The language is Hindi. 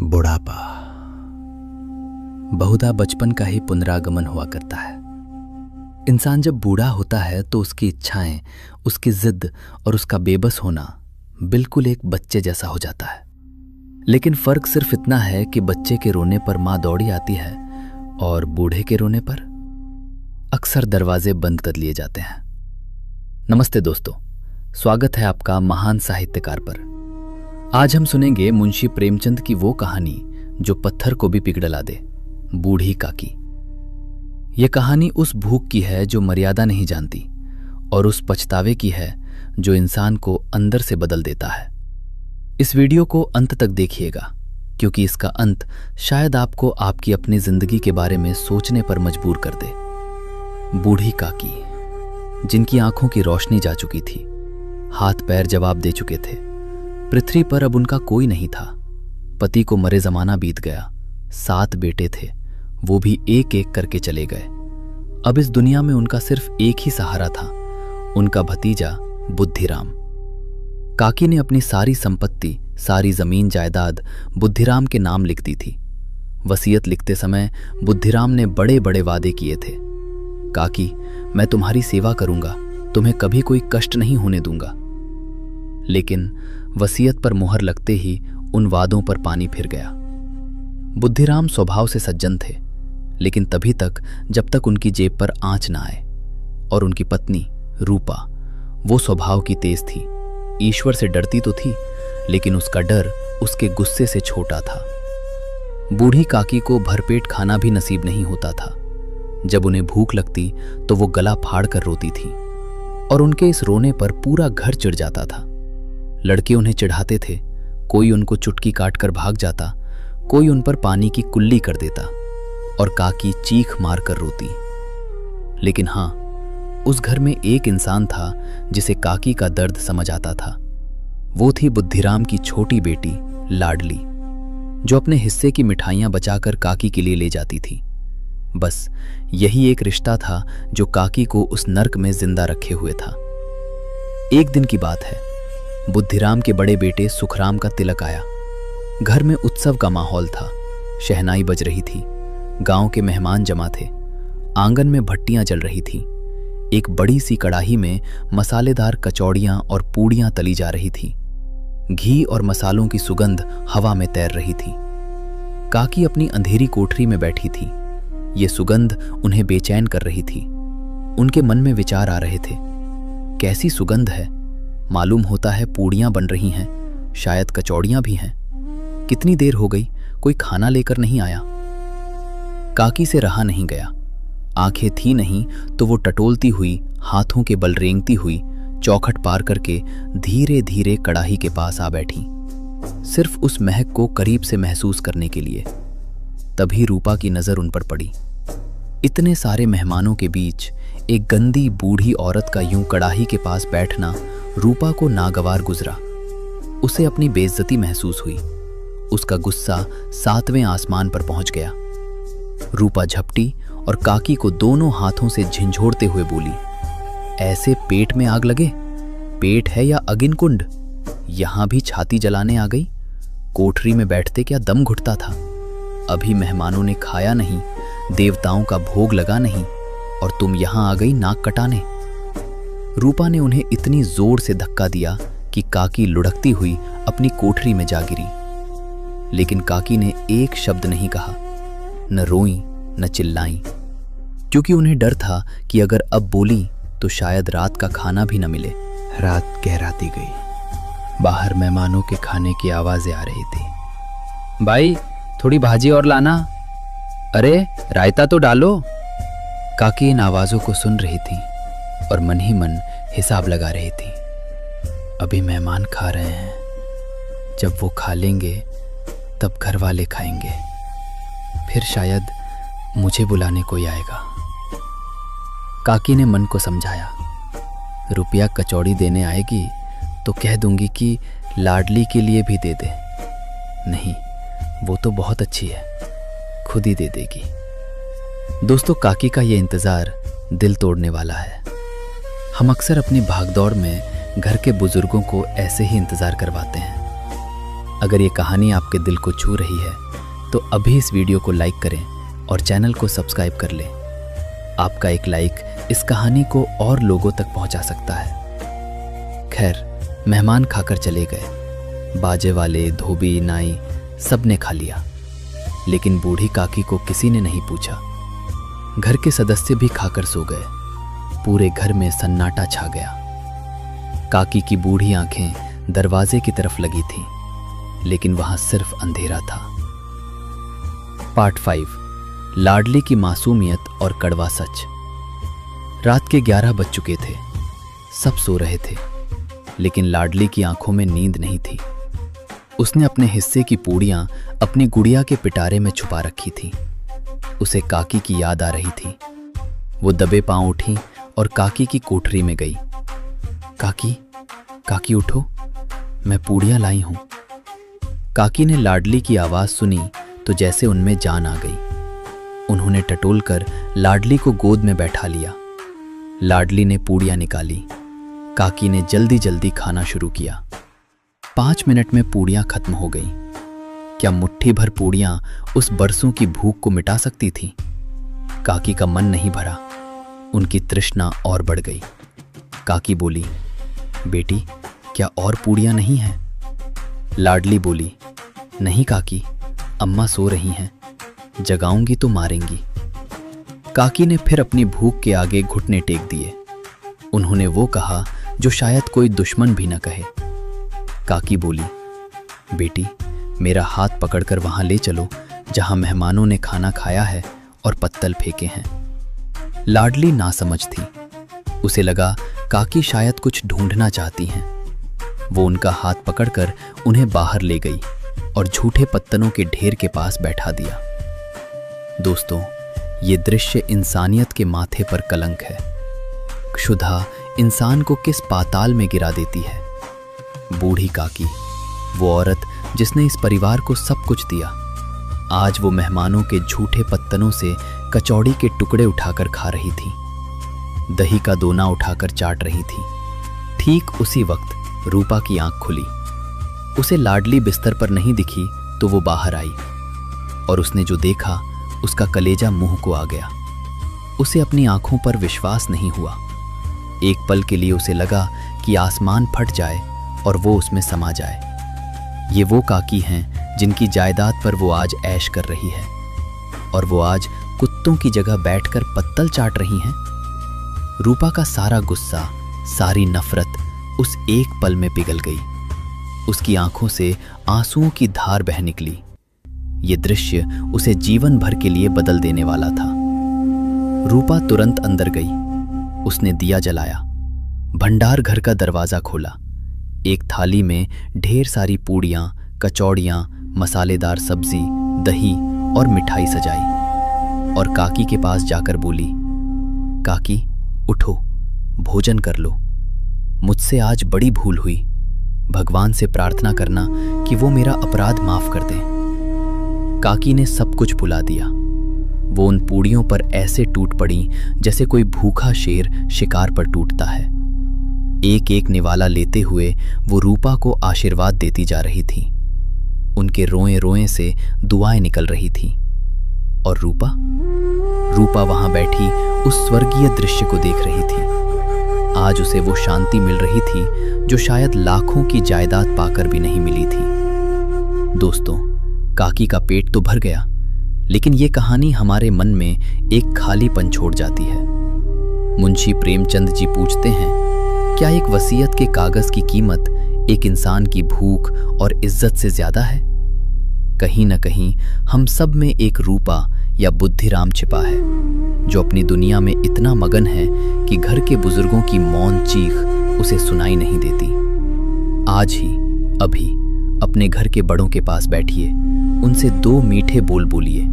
बुढ़ापा बहुधा बचपन का ही पुनरागमन हुआ करता है। इंसान जब बूढ़ा होता है तो उसकी इच्छाएं, उसकी जिद और उसका बेबस होना बिल्कुल एक बच्चे जैसा हो जाता है। लेकिन फर्क सिर्फ इतना है कि बच्चे के रोने पर माँ दौड़ी आती है और बूढ़े के रोने पर अक्सर दरवाजे बंद कर लिए जाते हैं। नमस्ते दोस्तों, स्वागत है आपका महान साहित्यकार पर। आज हम सुनेंगे मुंशी प्रेमचंद की वो कहानी जो पत्थर को भी पिघला दे, बूढ़ी काकी। यह कहानी उस भूख की है जो मर्यादा नहीं जानती और उस पछतावे की है जो इंसान को अंदर से बदल देता है। इस वीडियो को अंत तक देखिएगा क्योंकि इसका अंत शायद आपको आपकी अपनी जिंदगी के बारे में सोचने पर मजबूर कर दे। बूढ़ी काकी, जिनकी आंखों की रोशनी जा चुकी थी, हाथ पैर जवाब दे चुके थे, पृथ्वी पर अब उनका कोई नहीं था। पति को मरे जमाना बीत गया, 7 बेटे थे, वो भी एक एक करके चले गए। अब इस दुनिया में उनका सिर्फ एक ही सहारा था, उनका भतीजा बुद्धिराम। काकी ने अपनी सारी संपत्ति, सारी जमीन जायदाद बुद्धिराम के नाम लिख दी थी। वसीयत लिखते समय बुद्धिराम ने बड़े बड़े वादे किए थे। काकी, मैं तुम्हारी सेवा करूंगा, तुम्हें कभी कोई कष्ट नहीं होने दूंगा। लेकिन वसीयत पर मुहर लगते ही उन वादों पर पानी फिर गया। बुद्धिराम स्वभाव से सज्जन थे, लेकिन तभी तक जब तक उनकी जेब पर आंच ना आए। और उनकी पत्नी रूपा, वो स्वभाव की तेज थी, ईश्वर से डरती तो थी, लेकिन उसका डर उसके गुस्से से छोटा था। बूढ़ी काकी को भरपेट खाना भी नसीब नहीं होता था। जब उन्हें भूख लगती तो वो गला फाड़ कर रोती थी और उनके इस रोने पर पूरा घर चिढ़ जाता था। लड़के उन्हें चिढ़ाते थे, कोई उनको चुटकी काट कर भाग जाता, कोई उन पर पानी की कुल्ली कर देता और काकी चीख मार कर रोती। लेकिन हाँ, उस घर में एक इंसान था जिसे काकी का दर्द समझ आता था। वो थी बुद्धिराम की छोटी बेटी लाडली, जो अपने हिस्से की मिठाइयां बचाकर काकी के लिए ले जाती थी। बस यही एक रिश्ता था जो काकी को उस नर्क में जिंदा रखे हुए था। एक दिन की बात है, बुद्धिराम के बड़े बेटे सुखराम का तिलक आया। घर में उत्सव का माहौल था, शहनाई बज रही थी, गांव के मेहमान जमा थे, आंगन में भट्टियां जल रही थी, एक बड़ी सी कड़ाही में मसालेदार कचौड़ियां और पूड़ियां तली जा रही थी। घी और मसालों की सुगंध हवा में तैर रही थी। काकी अपनी अंधेरी कोठरी में बैठी थी। ये सुगंध उन्हें बेचैन कर रही थी। उनके मन में विचार आ रहे थे, कैसी सुगंध है, मालूम होता है पूड़ियां बन रही हैं, शायद कचौड़ियां भी हैं। कितनी देर हो गई, कोई खाना लेकर नहीं आया। काकी से रहा नहीं गया। आंखें थी नहीं तो वो टटोलती हुई, हाथों के बल रेंगती हुई, चौखट पार करके धीरे धीरे कड़ाही के पास आ बैठी, सिर्फ उस महक को करीब से महसूस करने के लिए। तभी रूपा की नजर उन पर पड़ी। इतने सारे मेहमानों के बीच एक गंदी बूढ़ी औरत का यूं कड़ाही के पास बैठना रूपा को नागवार गुजरा। उसे अपनी बेइज्जती महसूस हुई। उसका गुस्सा 7वें आसमान पर पहुंच गया। रूपा झपटी और काकी को दोनों हाथों से झिंझोड़ते हुए बोली, ऐसे पेट में आग लगे? पेट है या अगिन कुंड? यहां भी छाती जलाने आ गई? कोठरी में बैठते क्या दम घुटता था? अभी मेहमानों ने खाया नहीं, देवताओं का भोग लगा नहीं, और तुम यहां आ गई नाक कटाने। रूपा ने उन्हें इतनी जोर से धक्का दिया कि काकी लुढ़कती हुई अपनी कोठरी में जा गिरी। लेकिन काकी ने एक शब्द नहीं कहा, न रोई न चिल्लाई, क्योंकि उन्हें डर था कि अगर अब बोली तो शायद रात का खाना भी न मिले। रात गहराती गई। बाहर मेहमानों के खाने की आवाजें आ रही थी। भाई, थोड़ी भाजी और लाना। अरे, रायता तो डालो। काकी इन आवाजों को सुन रही थी और मन ही मन हिसाब लगा रही थी। अभी मेहमान खा रहे हैं, जब वो खा लेंगे तब घर वाले खाएंगे, फिर शायद मुझे बुलाने कोई आएगा। काकी ने मन को समझाया, रुपया कचौड़ी देने आएगी तो कह दूंगी कि लाडली के लिए भी दे दे। नहीं, वो तो बहुत अच्छी है, खुद ही दे देगी। दोस्तों, काकी का ये इंतजार दिल तोड़ने वाला है। हम अक्सर अपनी भागदौड़ में घर के बुजुर्गों को ऐसे ही इंतजार करवाते हैं। अगर ये कहानी आपके दिल को छू रही है तो अभी इस वीडियो को लाइक करें और चैनल को सब्सक्राइब कर लें। आपका एक लाइक इस कहानी को और लोगों तक पहुंचा सकता है। खैर, मेहमान खाकर चले गए। बाजे वाले, धोबी, नाई सब ने खा लिया, लेकिन बूढ़ी काकी को किसी ने नहीं पूछा। घर के सदस्य भी खाकर सो गए। पूरे घर में सन्नाटा छा गया। काकी की बूढ़ी आंखें दरवाजे की तरफ लगी थीं, लेकिन वहां सिर्फ अंधेरा था। पार्ट 5, लाडली की मासूमियत और कड़वा सच। रात के 11 बज चुके थे। सब सो रहे थे, लेकिन लाडली की आंखों में नींद नहीं थी। उसने अपने हिस्से की पूड़ियां अपनी गुड़िया के पिटारे में छुपा रखी थी। उसे काकी की याद आ रही थी। वो दबे पांव उठी और काकी की कोठरी में गई। काकी, काकी उठो, मैं पूड़ियां लाई हूं। काकी ने लाडली की आवाज सुनी तो जैसे उनमें जान आ गई। उन्होंने टटोलकर लाडली को गोद में बैठा लिया। लाडली ने पूड़ियां निकाली। काकी ने जल्दी जल्दी खाना शुरू किया। 5 मिनट में पूड़ियां खत्म हो गईं। क्या मुट्ठी भर पूड़ियां उस बरसों की भूख को मिटा सकती थी? काकी का मन नहीं भरा। उनकी तृष्णा और बढ़ गई। काकी बोली, बेटी, क्या और पूड़ियां नहीं हैं? लाडली बोली, नहीं काकी, अम्मा सो रही हैं, जगाऊंगी तो मारेंगी। काकी ने फिर अपनी भूख के आगे घुटने टेक दिए। उन्होंने वो कहा जो शायद कोई दुश्मन भी न कहे। काकी बोली, बेटी, मेरा हाथ पकड़कर वहां ले चलो जहां मेहमानों ने खाना खाया है और पत्तल फेंके हैं। लाडली नासमझ थी। उसे लगा काकी शायद कुछ ढूंढना चाहती हैं। वो उनका हाथ पकड़कर उन्हें बाहर ले गई और झूठे पत्तलों के ढेर के पास बैठा दिया। दोस्तों, ये दृश्य इंसानियत के माथे पर कलंक है। क्षुधा इंसान को किस पाताल में गिरा देती है। बूढ़ी काकी, वो औरत जिसने इस परिवार को सब कुछ दिया, आज वो मेहमानों के झूठे पत्तलों से कचौड़ी के टुकड़े उठाकर खा रही थी, दही का दोना उठाकर चाट रही थी। ठीक उसी वक्त रूपा की आंख खुली। उसे लाडली बिस्तर पर नहीं दिखी तो वो बाहर आई और उसने जो देखा उसका कलेजा मुंह को आ गया। उसे अपनी आंखों पर विश्वास नहीं हुआ। एक पल के लिए उसे लगा कि आसमान फट जाए और वो उसमें समा जाए। ये वो काकी हैं जिनकी जायदाद पर वो आज ऐश कर रही है, और वो आज कुत्तों की जगह बैठकर पत्तल चाट रही हैं। रूपा का सारा गुस्सा, सारी नफरत उस एक पल में पिघल गई। उसकी आंखों से आंसुओं की धार बह निकली। ये दृश्य उसे जीवन भर के लिए बदल देने वाला था। रूपा तुरंत अंदर गई। उसने दिया जलाया, भंडार घर का दरवाजा खोला। एक थाली में ढेर सारी पूड़ियां, कचौड़ियां, मसालेदार सब्जी, दही और मिठाई सजाई और काकी के पास जाकर बोली, काकी उठो, भोजन कर लो। मुझसे आज बड़ी भूल हुई। भगवान से प्रार्थना करना कि वो मेरा अपराध माफ कर दें। काकी ने सब कुछ भुला दिया। वो उन पूड़ियों पर ऐसे टूट पड़ी जैसे कोई भूखा शेर शिकार पर टूटता है। एक एक निवाला लेते हुए वो रूपा को आशीर्वाद देती जा रही थी। उनके रोए रोए से दुआएं निकल रही थीं। और रूपा वहां बैठी उस स्वर्गीय दृश्य को देख रही थी। आज उसे वो शांति मिल रही थी जो शायद लाखों की जायदाद पाकर भी नहीं मिली थी। दोस्तों, काकी का पेट तो भर गया, लेकिन ये कहानी हमारे मन में एक खालीपन छोड़ जाती है। मुंशी प्रेमचंद जी पूछते हैं, क्या एक वसीयत के कागज की कीमत एक इंसान की भूख और इज्जत से ज्यादा है? कहीं न कहीं हम सब में एक रूपा या बुद्धिराम छिपा है, जो अपनी दुनिया में इतना मगन है कि घर के बुजुर्गों की मौन चीख उसे सुनाई नहीं देती। आज ही, अभी अपने घर के बड़ों के पास बैठिए, उनसे 2 मीठे बोल बोलिए।